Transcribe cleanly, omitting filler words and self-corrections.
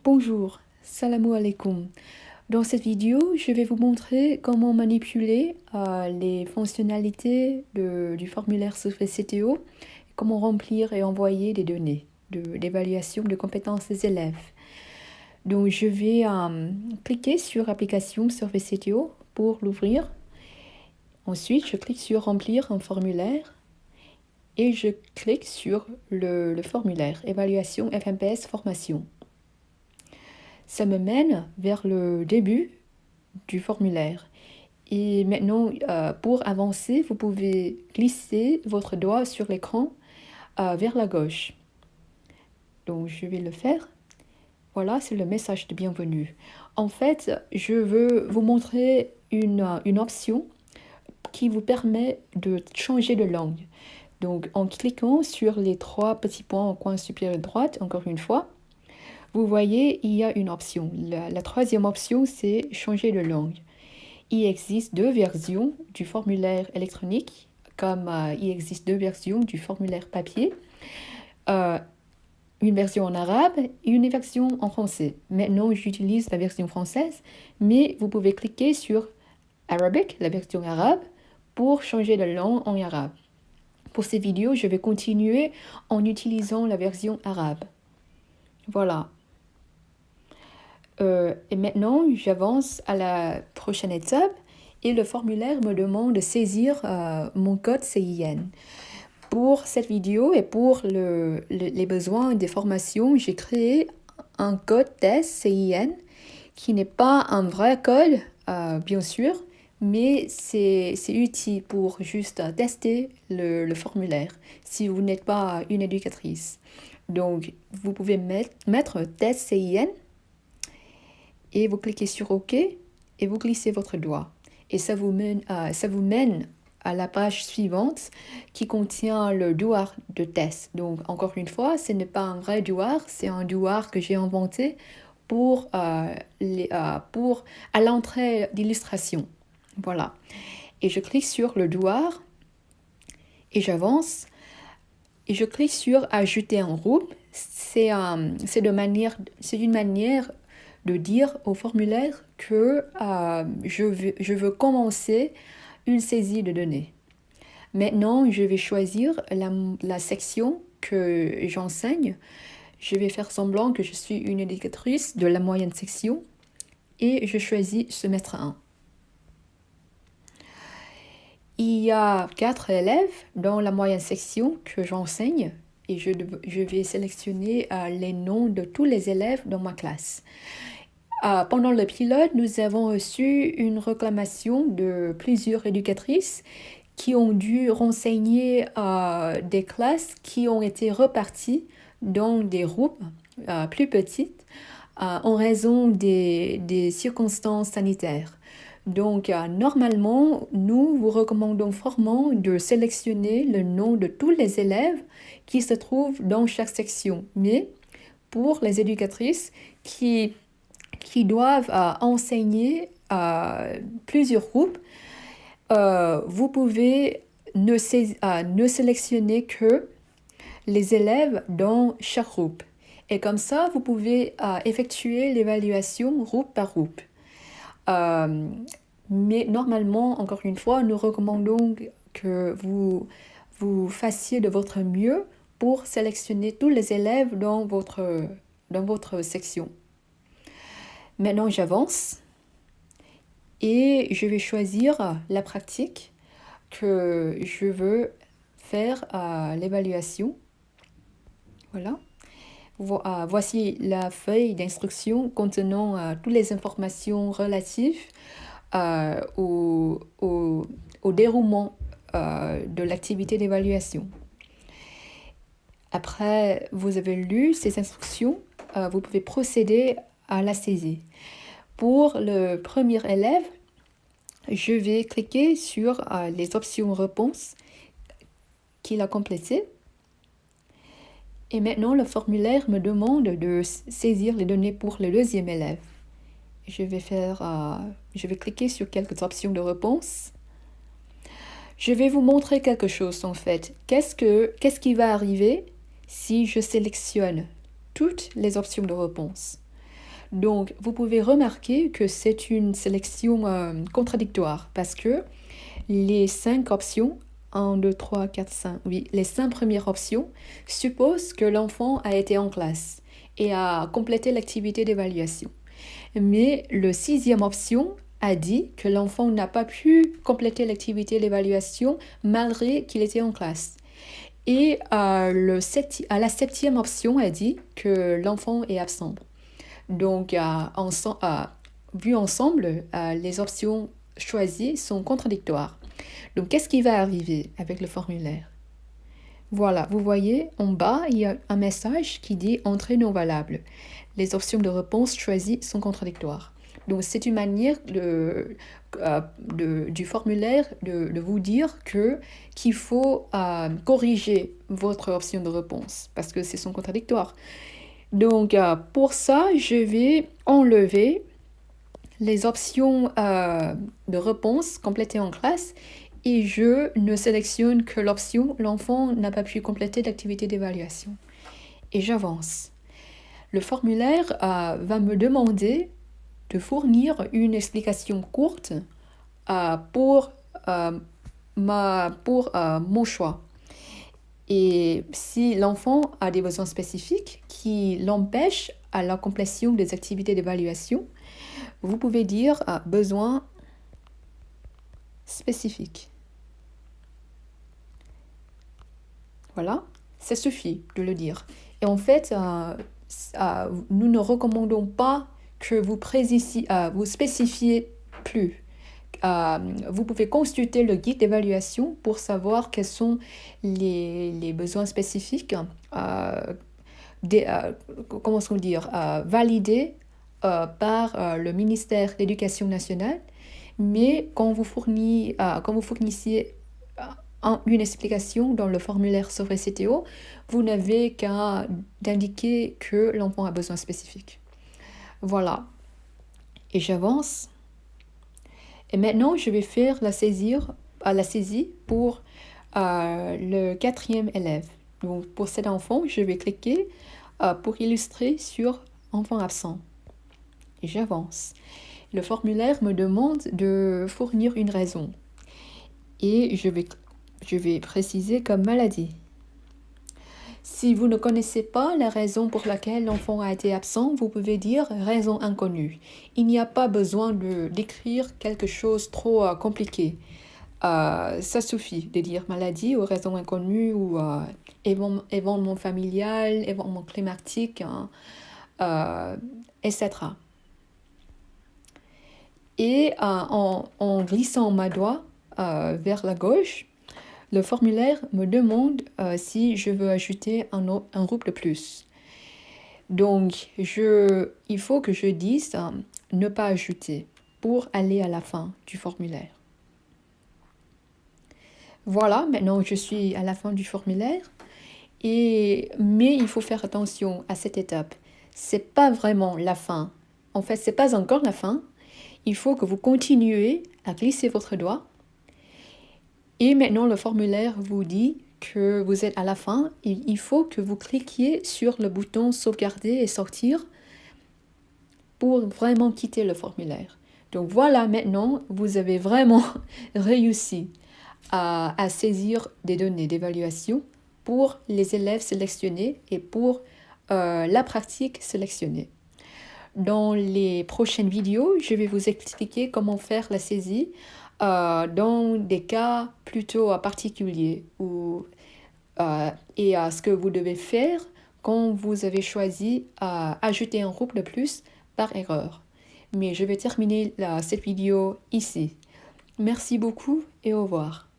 Bonjour, salam alaikum. Dans cette vidéo, je vais vous montrer comment manipuler les fonctionnalités du formulaire CTO, comment remplir et envoyer des données d'évaluation de compétences des élèves. Donc, je vais cliquer sur Application CTO pour l'ouvrir. Ensuite, je clique sur Remplir un formulaire et je clique sur le formulaire Évaluation FMPS Formation. Ça me mène vers le début du formulaire. Et maintenant, pour avancer, vous pouvez glisser votre doigt sur l'écran vers la gauche. Donc, je vais le faire. Voilà, c'est le message de bienvenue. En fait, je veux vous montrer une option qui vous permet de changer de langue. Donc, en cliquant sur les 3 petits points au coin supérieur droite, encore une fois, vous voyez, il y a une option. La troisième option, c'est changer de langue. Il existe 2 versions du formulaire électronique, comme il existe 2 versions du formulaire papier. Une version en arabe et une version en français. Maintenant, j'utilise la version française, mais vous pouvez cliquer sur Arabic, la version arabe, pour changer de langue en arabe. Pour ces vidéos, je vais continuer en utilisant la version arabe. Voilà. Et maintenant, j'avance à la prochaine étape et le formulaire me demande de saisir mon code CIN. Pour cette vidéo et pour les besoins des formations, j'ai créé un code test CIN qui n'est pas un vrai code, bien sûr, mais c'est utile pour juste tester le formulaire si vous n'êtes pas une éducatrice. Donc, vous pouvez mettre test CIN et vous cliquez sur OK et vous glissez votre doigt. Et ça vous mène à la page suivante qui contient le devoir de test. Donc, encore une fois, ce n'est pas un vrai devoir, c'est un devoir que j'ai inventé pour à l'entrée d'illustration. Voilà. Et je clique sur le devoir et j'avance. Et je clique sur Ajouter un groupe. C'est une manière de dire au formulaire que je veux commencer une saisie de données. Maintenant, je vais choisir la section que j'enseigne. Je vais faire semblant que je suis une éducatrice de la moyenne section et je choisis semestre 1. Il y a 4 élèves dans la moyenne section que j'enseigne et je vais sélectionner les noms de tous les élèves dans ma classe. Pendant le pilote, nous avons reçu une réclamation de plusieurs éducatrices qui ont dû renseigner des classes qui ont été reparties dans des groupes plus petites en raison des circonstances sanitaires. Donc, normalement, nous vous recommandons fortement de sélectionner le nom de tous les élèves qui se trouvent dans chaque section. Mais pour les éducatrices qui doivent enseigner plusieurs groupes, vous pouvez ne sélectionner que les élèves dans chaque groupe. Et comme ça, vous pouvez effectuer l'évaluation groupe par groupe. Mais normalement, encore une fois, nous recommandons que vous fassiez de votre mieux pour sélectionner tous les élèves dans votre section. Maintenant, j'avance et je vais choisir la pratique que je veux faire à l'évaluation. Voilà. Voici la feuille d'instruction contenant toutes les informations relatives au déroulement de l'activité d'évaluation. Après, vous avez lu ces instructions, vous pouvez procéder à la saisie. Pour le premier élève, je vais cliquer sur les options réponses qu'il a complétées. Et maintenant, le formulaire me demande de saisir les données pour le deuxième élève. Je vais cliquer sur quelques options de réponse. Je vais vous montrer quelque chose en fait. Qu'est-ce qui va arriver si je sélectionne toutes les options de réponse? Donc, vous pouvez remarquer que c'est une sélection contradictoire parce que les 5 options, 1, 2, 3, 4, 5, oui, les 5 premières options supposent que l'enfant a été en classe et a complété l'activité d'évaluation. Mais le 6e option a dit que l'enfant n'a pas pu compléter l'activité d'évaluation malgré qu'il était en classe. Et la 7e option a dit que l'enfant est absent. Donc, vu ensemble, les options choisies sont contradictoires. Donc, qu'est-ce qui va arriver avec le formulaire? Voilà, vous voyez, en bas, il y a un message qui dit « Entrée non valable ». Les options de réponse choisies sont contradictoires. Donc, c'est une manière du formulaire de vous dire qu'il faut corriger votre option de réponse parce que ce sont contradictoires. Donc, pour ça, je vais enlever les options de réponse complétées en classe et je ne sélectionne que l'option « L'enfant n'a pas pu compléter l'activité d'évaluation ». Et j'avance. Le formulaire va me demander de fournir une explication courte pour mon choix. Et si l'enfant a des besoins spécifiques qui l'empêchent à la complétion des activités d'évaluation, vous pouvez dire besoin spécifique. Voilà, ça suffit de le dire. Et en fait, nous ne recommandons pas que vous spécifiez plus. Vous pouvez consulter le guide d'évaluation pour savoir quels sont les besoins spécifiques validés par le ministère de l'Éducation nationale. Mais quand vous fournissez une explication dans le formulaire SOFRE-CTO, vous n'avez qu'à indiquer que l'enfant a besoin spécifique. Voilà. Et j'avance. Et maintenant, je vais faire la saisie pour le 4e élève. Donc, pour cet enfant, je vais cliquer pour illustrer sur enfant absent. Et j'avance. Le formulaire me demande de fournir une raison. Et je vais préciser comme maladie. Si vous ne connaissez pas la raison pour laquelle l'enfant a été absent, vous pouvez dire raison inconnue. Il n'y a pas besoin d'écrire quelque chose trop compliqué. Ça suffit de dire maladie ou raison inconnue ou événement familial, événement climatique, etc. Et en glissant ma doigt vers la gauche, le formulaire me demande si je veux ajouter un groupe de plus. Donc, il faut que je dise ne pas ajouter pour aller à la fin du formulaire. Voilà, maintenant je suis à la fin du formulaire. Mais il faut faire attention à cette étape. C'est pas vraiment la fin. En fait, c'est pas encore la fin. Il faut que vous continuez à glisser votre doigt. Et maintenant, le formulaire vous dit que vous êtes à la fin. Et il faut que vous cliquiez sur le bouton sauvegarder et sortir pour vraiment quitter le formulaire. Donc voilà, maintenant, vous avez vraiment réussi à saisir des données d'évaluation pour les élèves sélectionnés et pour la pratique sélectionnée. Dans les prochaines vidéos, je vais vous expliquer comment faire la saisie dans des cas plutôt particuliers et ce que vous devez faire quand vous avez choisi ajouter un groupe de plus par erreur. Mais je vais terminer cette vidéo ici. Merci beaucoup et au revoir.